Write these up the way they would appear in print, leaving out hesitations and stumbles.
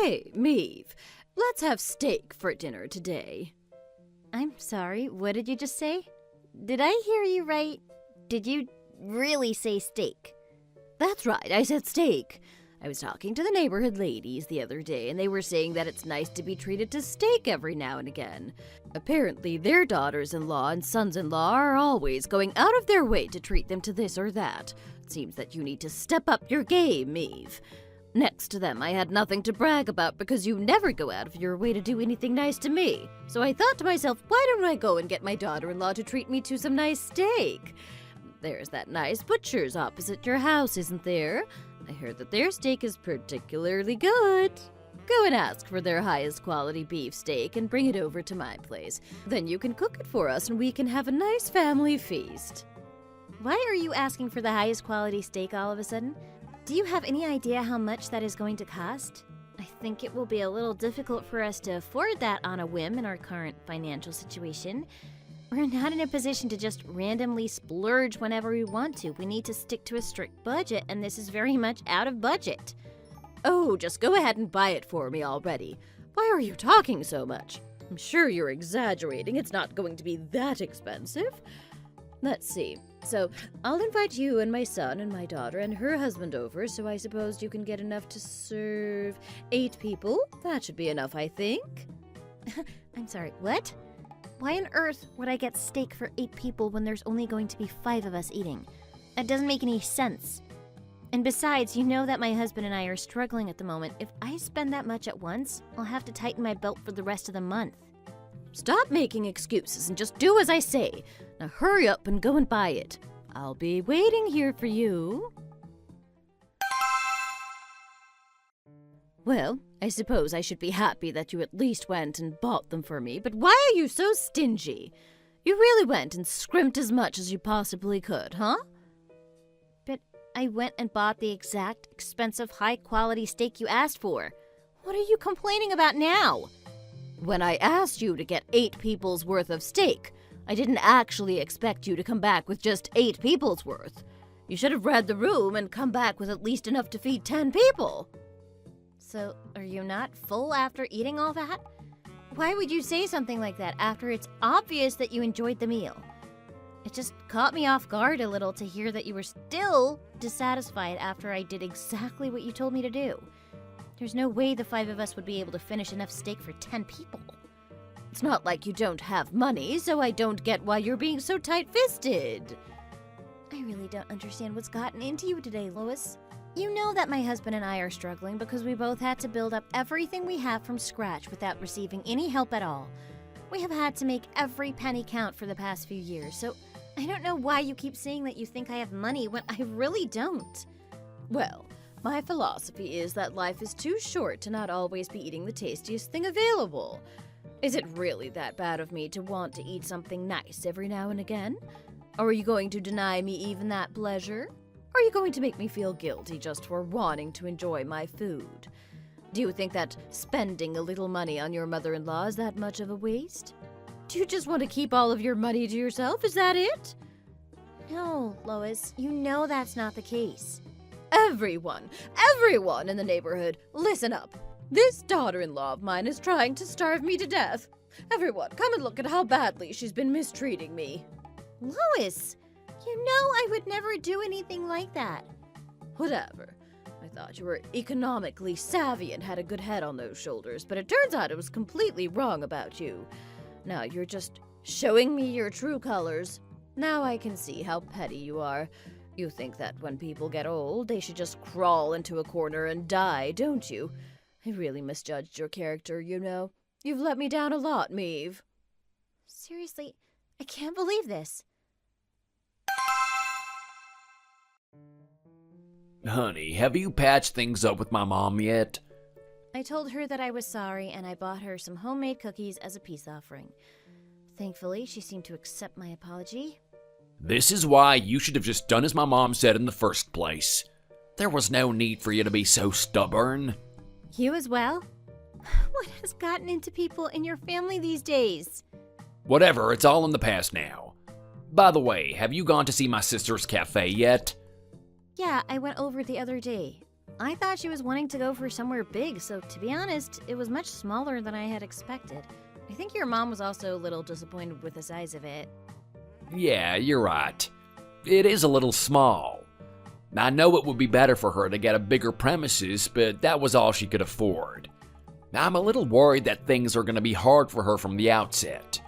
Hey, Meave, let's have steak for dinner today. I'm sorry, what did you just say? Did I hear you right? Did you really say steak? That's right, I said steak. I was talking to the neighborhood ladies the other day, and they were saying that it's nice to be treated to steak every now and again. Apparently, their daughters-in-law and sons-in-law are always going out of their way to treat them to this or that. It seems that you need to step up your game, Meave. Next to them, I had nothing to brag about because you never go out of your way to do anything nice to me. So I thought to myself, why don't I go and get my daughter-in-law to treat me to some nice steak? There's that nice butcher's opposite your house, isn't there? I heard that their steak is particularly good. Go and ask for their highest quality beef steak and bring it over to my place. Then you can cook it for us and we can have a nice family feast. Why are you asking for the highest quality steak all of a sudden? Do you have any idea how much that is going to cost? I think it will be a little difficult for us to afford that on a whim in our current financial situation. We're not in a position to just randomly splurge whenever we want to. We need to stick to a strict budget, and this is very much out of budget. Oh, just go ahead and buy it for me already. Why are you talking so much? I'm sure you're exaggerating. It's not going to be that expensive. Let's see. So, I'll invite you and my son and my daughter and her husband over, so I suppose you can get enough to serve 8 people. That should be enough, I think. I'm sorry, what? Why on earth would I get steak for 8 people when there's only going to be 5 of us eating? That doesn't make any sense. And besides, you know that my husband and I are struggling at the moment. If I spend that much at once, I'll have to tighten my belt for the rest of the month. Stop making excuses and just do as I say. Now hurry up and go and buy it. I'll be waiting here for you. Well, I suppose I should be happy that you at least went and bought them for me, but why are you so stingy? You really went and scrimped as much as you possibly could, huh? But I went and bought the exact expensive high-quality steak you asked for. What are you complaining about now? When I asked you to get 8 people's worth of steak, I didn't actually expect you to come back with just 8 people's worth. You should have read the room and come back with at least enough to feed 10 people. So, are you not full after eating all that? Why would you say something like that after it's obvious that you enjoyed the meal? It just caught me off guard a little to hear that you were still dissatisfied after I did exactly what you told me to do. There's no way the 5 of us would be able to finish enough steak for 10 people. It's not like you don't have money, so I don't get why you're being so tight-fisted. I really don't understand what's gotten into you today, Lois. You know that my husband and I are struggling because we both had to build up everything we have from scratch without receiving any help at all. We have had to make every penny count for the past few years, so I don't know why you keep saying that you think I have money when I really don't. Well, my philosophy is that life is too short to not always be eating the tastiest thing available. Is it really that bad of me to want to eat something nice every now and again? Or are you going to deny me even that pleasure? Or are you going to make me feel guilty just for wanting to enjoy my food? Do you think that spending a little money on your mother-in-law is that much of a waste? Do you just want to keep all of your money to yourself? Is that it? No, Lois, you know that's not the case. Everyone in the neighborhood, listen up. This daughter-in-law of mine is trying to starve me to death. Everyone, come and look at how badly she's been mistreating me. Lois, you know I would never do anything like that. Whatever. I thought you were economically savvy and had a good head on those shoulders, but it turns out I was completely wrong about you. Now you're just showing me your true colors. Now I can see how petty you are. You think that when people get old, they should just crawl into a corner and die, don't you? I really misjudged your character, you know. You've let me down a lot, Meave. Seriously, I can't believe this. Honey, have you patched things up with my mom yet? I told her that I was sorry, and I bought her some homemade cookies as a peace offering. Thankfully, she seemed to accept my apology. This is why you should have just done as my mom said in the first place. There was no need for you to be so stubborn. You as well? What has gotten into people in your family these days? Whatever, it's all in the past now. By the way, have you gone to see my sister's cafe yet? Yeah, I went over the other day. I thought she was wanting to go for somewhere big, so to be honest, it was much smaller than I had expected. I think your mom was also a little disappointed with the size of it. Yeah, you're right. It is a little small. I know it would be better for her to get a bigger premises, but that was all she could afford. I'm a little worried that things are going to be hard for her from the outset.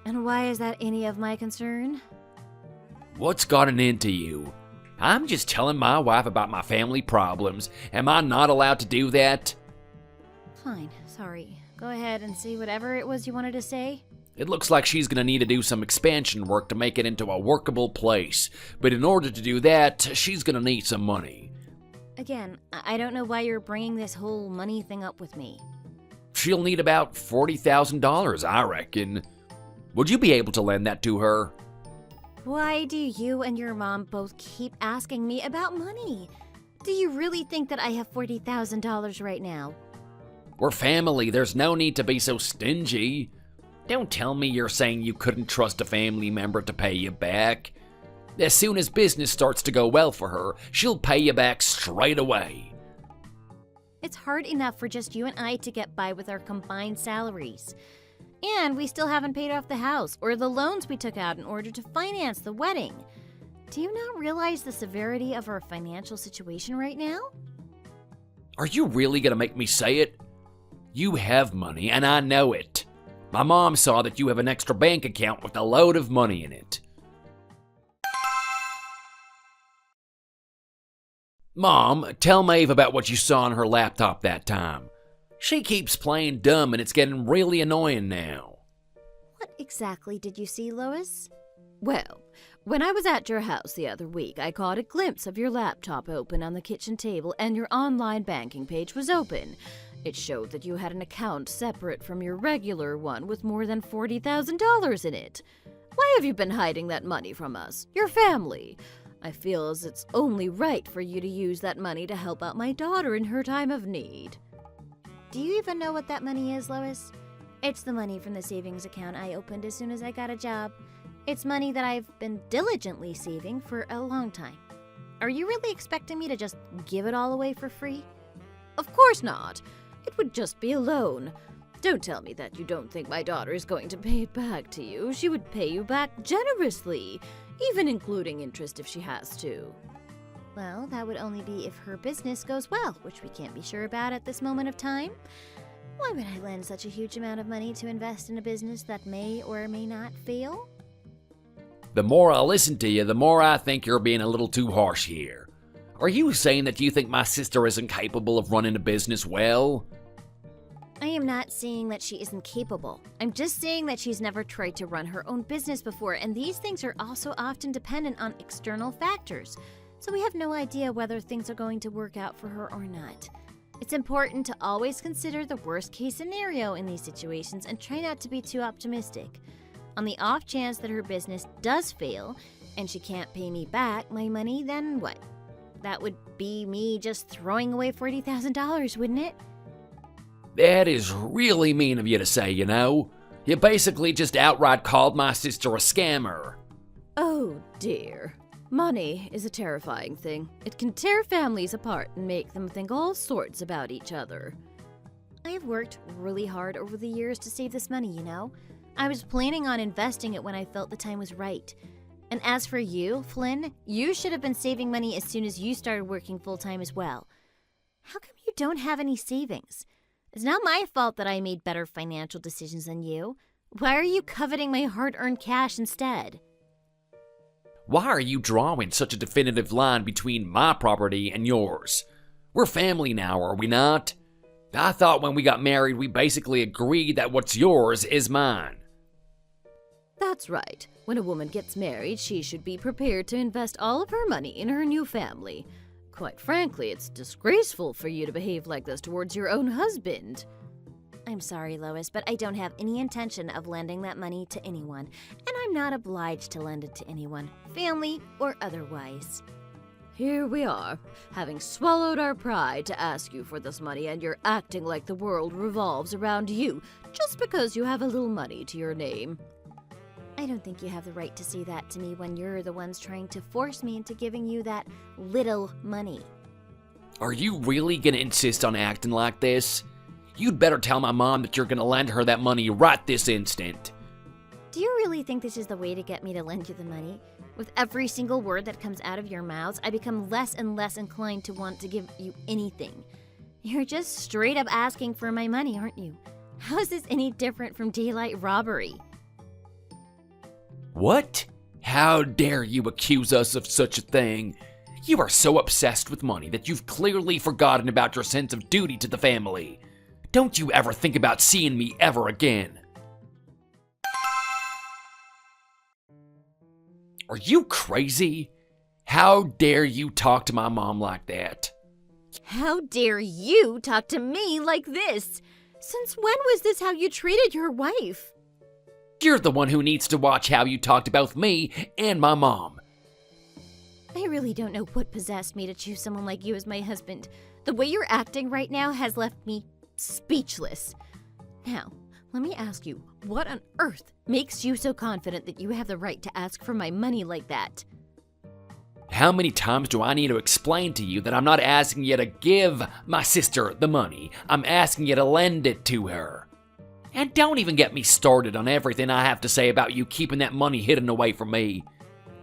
And why is that any of my concern? What's gotten into you? I'm just telling my wife about my family problems. Am I not allowed to do that? Fine, sorry. Go ahead and say whatever it was you wanted to say. It looks like she's going to need to do some expansion work to make it into a workable place. But in order to do that, she's going to need some money. Again, I don't know why you're bringing this whole money thing up with me. She'll need about $40,000, I reckon. Would you be able to lend that to her? Why do you and your mom both keep asking me about money? Do you really think that I have $40,000 right now? We're family. There's no need to be so stingy. Don't tell me you're saying you couldn't trust a family member to pay you back. As soon as business starts to go well for her, she'll pay you back straight away. It's hard enough for just you and I to get by with our combined salaries. And we still haven't paid off the house or the loans we took out in order to finance the wedding. Do you not realize the severity of our financial situation right now? Are you really going to make me say it? You have money, and I know it. My mom saw that you have an extra bank account with a load of money in it. Mom, tell Maeve about what you saw on her laptop that time. She keeps playing dumb and it's getting really annoying now. What exactly did you see, Lois? Well, when I was at your house the other week, I caught a glimpse of your laptop open on the kitchen table and your online banking page was open. It showed that you had an account separate from your regular one with more than $40,000 in it. Why have you been hiding that money from us, your family? I feel as it's only right for you to use that money to help out my daughter in her time of need. Do you even know what that money is, Lois? It's the money from the savings account I opened as soon as I got a job. It's money that I've been diligently saving for a long time. Are you really expecting me to just give it all away for free? Of course not. It would just be a loan. Don't tell me that you don't think my daughter is going to pay it back to you. She would pay you back generously, even including interest if she has to. Well, that would only be if her business goes well, which we can't be sure about at this moment of time. Why would I lend such a huge amount of money to invest in a business that may or may not fail? The more I listen to you, the more I think you're being a little too harsh here. Are you saying that you think my sister isn't capable of running a business well? I am not saying that she isn't capable. I'm just saying that she's never tried to run her own business before, and these things are also often dependent on external factors. So we have no idea whether things are going to work out for her or not. It's important to always consider the worst case scenario in these situations and try not to be too optimistic. On the off chance that her business does fail and she can't pay me back my money, then what? That would be me just throwing away $40,000, wouldn't it? That is really mean of you to say, you know. You basically just outright called my sister a scammer. Oh dear. Money is a terrifying thing. It can tear families apart and make them think all sorts about each other. I have worked really hard over the years to save this money, you know. I was planning on investing it when I felt the time was right. And as for you, Flynn, you should have been saving money as soon as you started working full-time as well. How come you don't have any savings? It's not my fault that I made better financial decisions than you. Why are you coveting my hard-earned cash instead? Why are you drawing such a definitive line between my property and yours? We're family now, are we not? I thought when we got married we basically agreed that what's yours is mine. That's right. When a woman gets married, she should be prepared to invest all of her money in her new family. Quite frankly, it's disgraceful for you to behave like this towards your own husband. I'm sorry, Lois, but I don't have any intention of lending that money to anyone, and I'm not obliged to lend it to anyone, family or otherwise. Here we are, having swallowed our pride to ask you for this money, and you're acting like the world revolves around you just because you have a little money to your name. I don't think you have the right to say that to me when you're the ones trying to force me into giving you that little money. Are you really gonna insist on acting like this? You'd better tell my mom that you're gonna lend her that money right this instant. Do you really think this is the way to get me to lend you the money? With every single word that comes out of your mouths, I become less and less inclined to want to give you anything. You're just straight up asking for my money, aren't you? How is this any different from daylight robbery? What? How dare you accuse us of such a thing? You are so obsessed with money that you've clearly forgotten about your sense of duty to the family. Don't you ever think about seeing me ever again. Are you crazy? How dare you talk to my mom like that? How dare you talk to me like this? Since when was this how you treated your wife? You're the one who needs to watch how you talk to both me and my mom. I really don't know what possessed me to choose someone like you as my husband. The way you're acting right now has left me speechless. Now, let me ask you, what on earth makes you so confident that you have the right to ask for my money like that? How many times do I need to explain to you that I'm not asking you to give my sister the money? I'm asking you to lend it to her. And don't even get me started on everything I have to say about you keeping that money hidden away from me.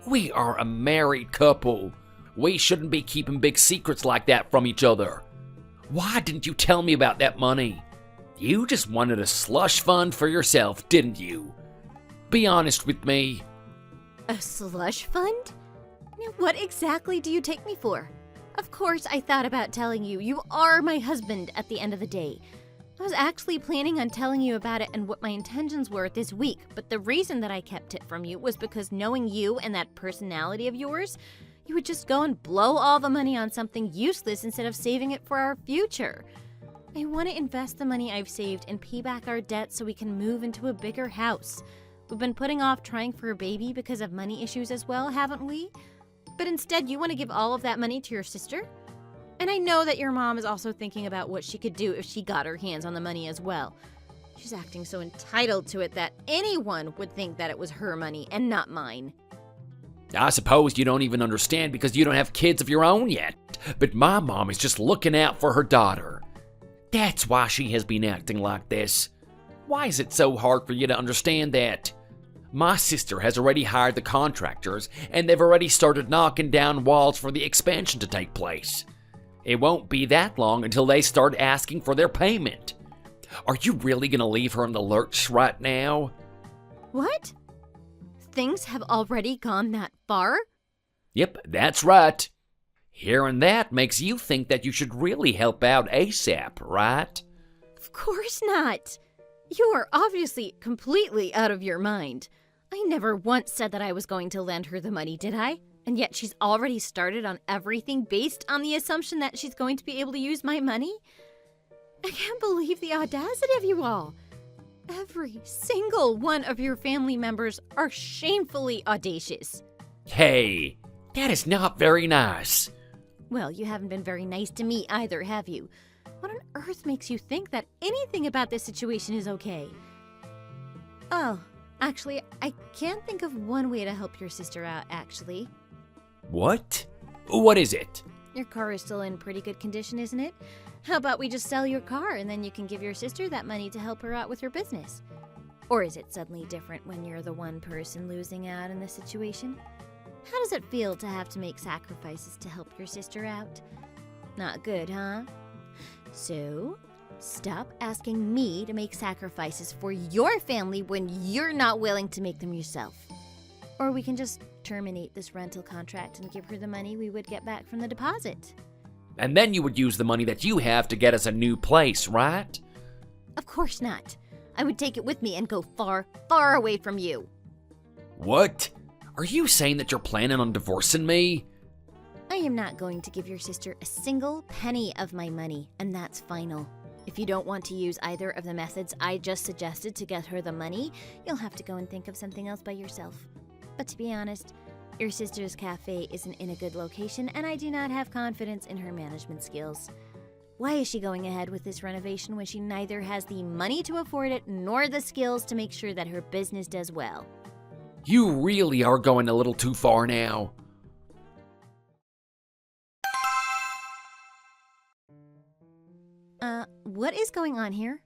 We are a married couple. We shouldn't be keeping big secrets like that from each other. Why didn't you tell me about that money? You just wanted a slush fund for yourself, didn't you? Be honest with me. A slush fund? Now, what exactly do you take me for? Of course, I thought about telling you. You are my husband at the end of the day. I was actually planning on telling you about it and what my intentions were this week, but the reason that I kept it from you was because knowing you and that personality of yours, you would just go and blow all the money on something useless instead of saving it for our future. I want to invest the money I've saved and pay back our debt so we can move into a bigger house. We've been putting off trying for a baby because of money issues as well, haven't we? But instead, you want to give all of that money to your sister? And I know that your mom is also thinking about what she could do if she got her hands on the money as well. She's acting so entitled to it that anyone would think that it was her money and not mine. I suppose you don't even understand because you don't have kids of your own yet. But my mom is just looking out for her daughter. That's why she has been acting like this. Why is it so hard for you to understand that? My sister has already hired the contractors, and they've already started knocking down walls for the expansion to take place. It won't be that long until they start asking for their payment. Are you really going to leave her in the lurch right now? What? Things have already gone that far? Yep, that's right. Hearing that makes you think that you should really help out ASAP, right? Of course not. You are obviously completely out of your mind. I never once said that I was going to lend her the money, did I? And yet she's already started on everything based on the assumption that she's going to be able to use my money? I can't believe the audacity of you all. Every single one of your family members are shamefully audacious. Hey, that is not very nice. Well, you haven't been very nice to me either, have you? What on earth makes you think that anything about this situation is okay? Oh, actually, I can think of one way to help your sister out, actually. What? What is it? Your car is still in pretty good condition, isn't it? How about we just sell your car and then you can give your sister that money to help her out with her business? Or is it suddenly different when you're the one person losing out in this situation? How does it feel to have to make sacrifices to help your sister out? Not good, huh? So, stop asking me to make sacrifices for your family when you're not willing to make them yourself. Or we can just terminate this rental contract and give her the money we would get back from the deposit. And then you would use the money that you have to get us a new place, right? Of course not. I would take it with me and go far, far away from you. What? Are you saying that you're planning on divorcing me? I am not going to give your sister a single penny of my money, and that's final. If you don't want to use either of the methods I just suggested to get her the money, you'll have to go and think of something else by yourself. But to be honest, your sister's cafe isn't in a good location, and I do not have confidence in her management skills. Why is she going ahead with this renovation when she neither has the money to afford it nor the skills to make sure that her business does well? You really are going a little too far now. What is going on here?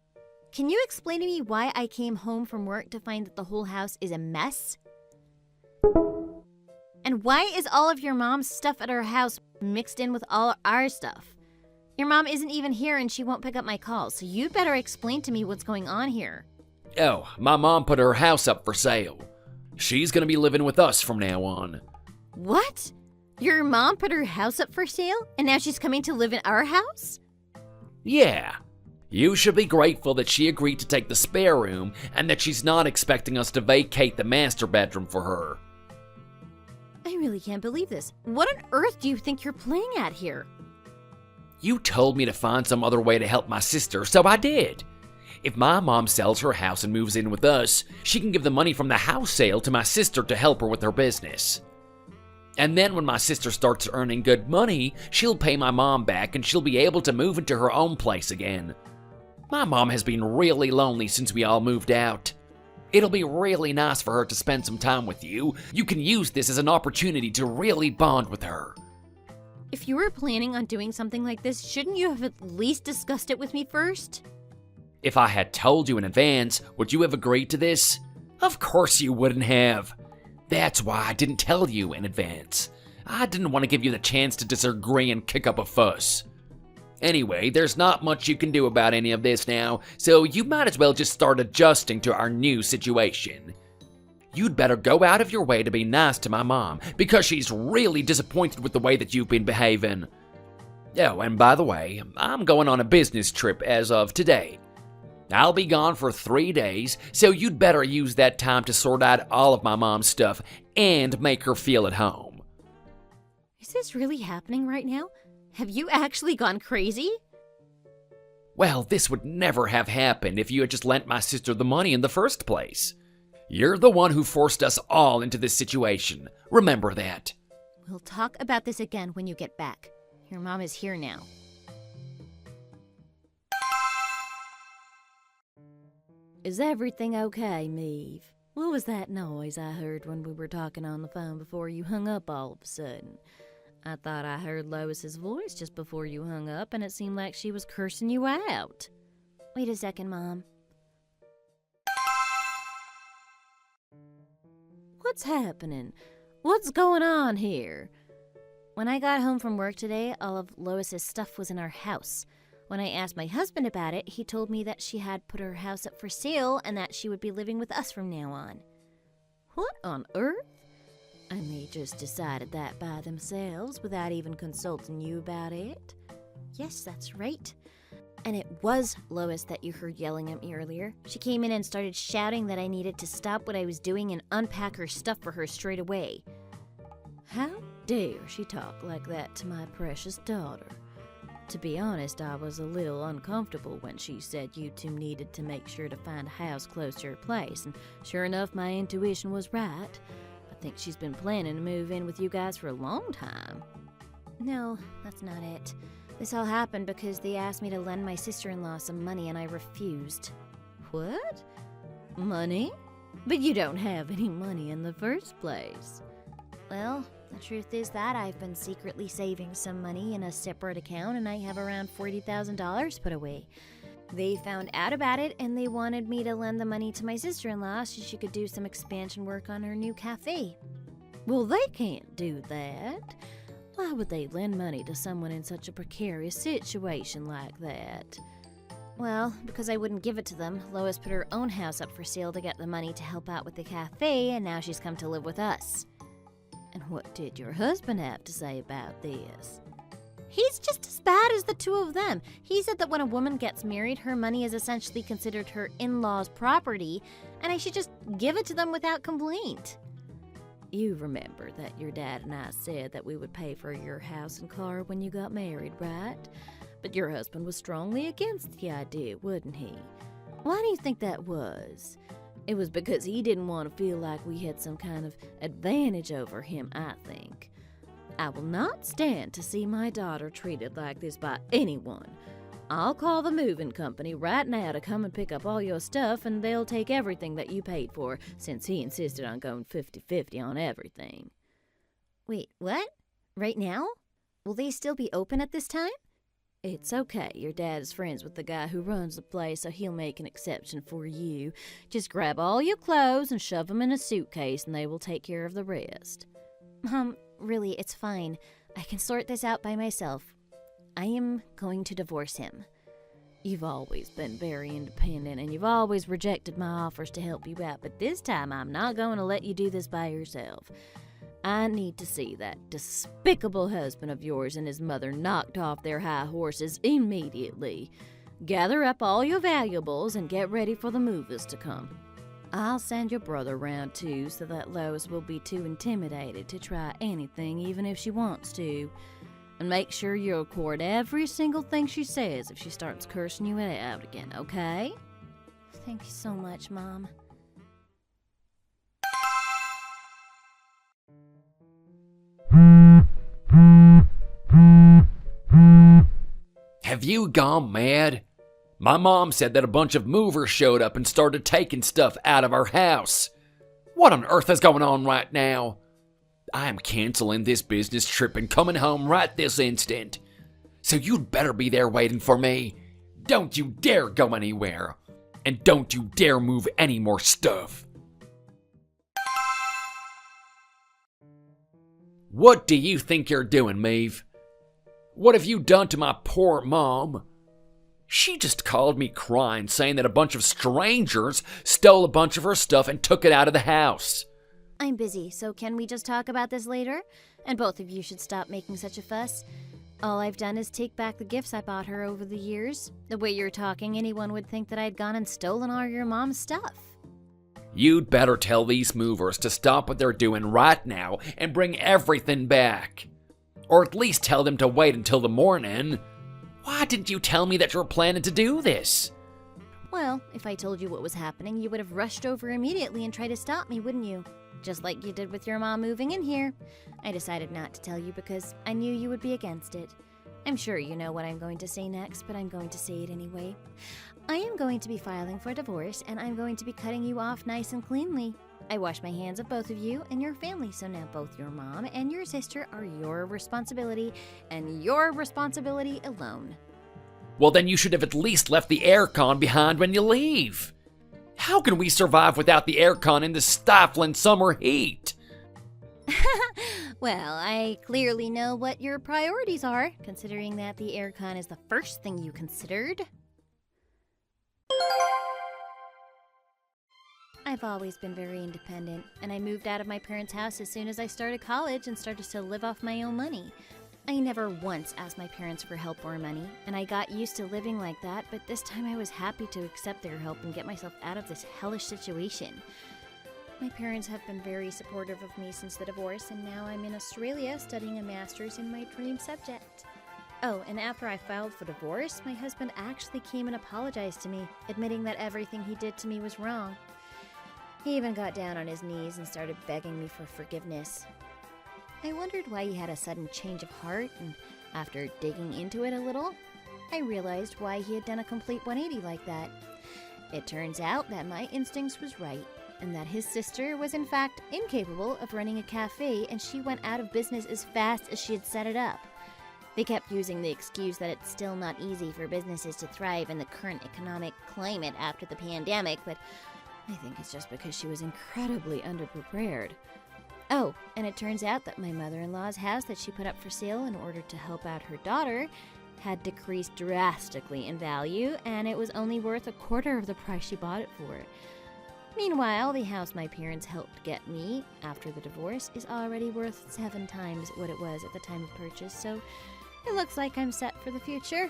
Can you explain to me why I came home from work to find that the whole house is a mess? And why is all of your mom's stuff at her house mixed in with all our stuff? Your mom isn't even here and she won't pick up my calls, so you'd better explain to me what's going on here. Oh, my mom put her house up for sale. She's gonna be living with us from now on. What? Your mom put her house up for sale and now she's coming to live in our house? Yeah. You should be grateful that she agreed to take the spare room and that she's not expecting us to vacate the master bedroom for her. I really can't believe this. What on earth do you think you're playing at here? You told me to find some other way to help my sister, so I did. If my mom sells her house and moves in with us, she can give the money from the house sale to my sister to help her with her business. And then when my sister starts earning good money, she'll pay my mom back and she'll be able to move into her own place again. My mom has been really lonely since we all moved out. It'll be really nice for her to spend some time with you. You can use this as an opportunity to really bond with her. If you were planning on doing something like this, shouldn't you have at least discussed it with me first? If I had told you in advance, would you have agreed to this? Of course you wouldn't have. That's why I didn't tell you in advance. I didn't want to give you the chance to disagree and kick up a fuss. Anyway, there's not much you can do about any of this now, so you might as well just start adjusting to our new situation. You'd better go out of your way to be nice to my mom, because she's really disappointed with the way that you've been behaving. Oh, and by the way, I'm going on a business trip as of today. I'll be gone for 3 days, so you'd better use that time to sort out all of my mom's stuff and make her feel at home. Is this really happening right now? Have you actually gone crazy? Well, this would never have happened if you had just lent my sister the money in the first place. You're the one who forced us all into this situation. Remember that. We'll talk about this again when you get back. Your mom is here now. Is everything okay, Meave? What was that noise I heard when we were talking on the phone before you hung up all of a sudden? I thought I heard Lois's voice just before you hung up, and it seemed like she was cursing you out. Wait a second, Mom. What's happening? What's going on here? When I got home from work today, all of Lois's stuff was in our house. When I asked my husband about it, he told me that she had put her house up for sale and that she would be living with us from now on. What on earth? And they just decided that by themselves without even consulting you about it? Yes, that's right. And it was Lois that you heard yelling at me earlier. She came in and started shouting that I needed to stop what I was doing and unpack her stuff for her straight away. How dare she talk like that to my precious daughter? To be honest, I was a little uncomfortable when she said you two needed to make sure to find a house close to her place, and sure enough, my intuition was right. I think she's been planning to move in with you guys for a long time. No, that's not it. This all happened because they asked me to lend my sister-in-law some money and I refused. What? Money? But you don't have any money in the first place. Well, the truth is that I've been secretly saving some money in a separate account and I have around $40,000 put away. They found out about it and they wanted me to lend the money to my sister-in-law so she could do some expansion work on her new cafe. Well, they can't do that. Why would they lend money to someone in such a precarious situation like that? Well, because I wouldn't give it to them, Lois put her own house up for sale to get the money to help out with the cafe, and now she's come to live with us. And what did your husband have to say about this? He's just as bad as the two of them. He said that when a woman gets married, her money is essentially considered her in-laws' property, and I should just give it to them without complaint. You remember that your dad and I said that we would pay for your house and car when you got married, right? But your husband was strongly against the idea, wasn't he? Why do you think that was? It was because he didn't want to feel like we had some kind of advantage over him, I think. I will not stand to see my daughter treated like this by anyone. I'll call the moving company right now to come and pick up all your stuff, and they'll take everything that you paid for, since he insisted on going 50-50 on everything. Wait, what? Right now? Will they still be open at this time? It's okay. Your dad is friends with the guy who runs the place, so he'll make an exception for you. Just grab all your clothes and shove them in a suitcase, and they will take care of the rest. Mom, really, it's fine. I can sort this out by myself. I am going to divorce him. You've always been very independent, and you've always rejected my offers to help you out, but this time I'm not going to let you do this by yourself. I need to see that despicable husband of yours and his mother knocked off their high horses immediately. Gather up all your valuables and get ready for the movers to come. I'll send your brother round too, so that Lois will be too intimidated to try anything, even if she wants to. And make sure you record every single thing she says if she starts cursing you out again, okay? Thank you so much, Mom. Have you gone mad? My mom said that a bunch of movers showed up and started taking stuff out of our house. What on earth is going on right now? I am canceling this business trip and coming home right this instant. So you'd better be there waiting for me. Don't you dare go anywhere. And don't you dare move any more stuff. What do you think you're doing, Maeve? What have you done to my poor mom? She just called me crying, saying that a bunch of strangers stole a bunch of her stuff and took it out of the house. I'm busy, so can we just talk about this later? And both of you should stop making such a fuss. All I've done is take back the gifts I bought her over the years. The way you're talking, anyone would think that I'd gone and stolen all your mom's stuff. You'd better tell these movers to stop what they're doing right now and bring everything back. Or at least tell them to wait until the morning. Why didn't you tell me that you were planning to do this? Well, if I told you what was happening, you would have rushed over immediately and tried to stop me, wouldn't you? Just like you did with your mom moving in here. I decided not to tell you because I knew you would be against it. I'm sure you know what I'm going to say next, but I'm going to say it anyway. I am going to be filing for divorce, and I'm going to be cutting you off nice and cleanly. I wash my hands of both of you and your family, so now both your mom and your sister are your responsibility, and your responsibility alone. Well, then you should have at least left the aircon behind when you leave. How can we survive without the aircon in the stifling summer heat? Well, I clearly know what your priorities are, considering that the aircon is the first thing you considered. I've always been very independent, and I moved out of my parents' house as soon as I started college and started to live off my own money. I never once asked my parents for help or money, and I got used to living like that, but this time I was happy to accept their help and get myself out of this hellish situation. My parents have been very supportive of me since the divorce, and now I'm in Australia studying a master's in my dream subject. Oh, and after I filed for divorce, my husband actually came and apologized to me, admitting that everything he did to me was wrong. He even got down on his knees and started begging me for forgiveness. I wondered why he had a sudden change of heart, and after digging into it a little, I realized why he had done a complete 180 like that. It turns out that my instincts was right, and that his sister was in fact incapable of running a cafe, and she went out of business as fast as she had set it up. They kept using the excuse that it's still not easy for businesses to thrive in the current economic climate after the pandemic, but I think it's just because she was incredibly underprepared. Oh, and it turns out that my mother-in-law's house that she put up for sale in order to help out her daughter had decreased drastically in value, and it was only worth a quarter of the price she bought it for. Meanwhile, the house my parents helped get me after the divorce is already worth 7 times what it was at the time of purchase, so it looks like I'm set for the future.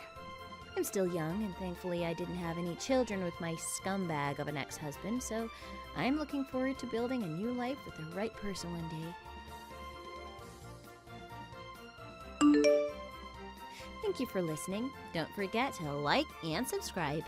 I'm still young, and thankfully I didn't have any children with my scumbag of an ex-husband, so I'm looking forward to building a new life with the right person one day. Thank you for listening. Don't forget to like and subscribe.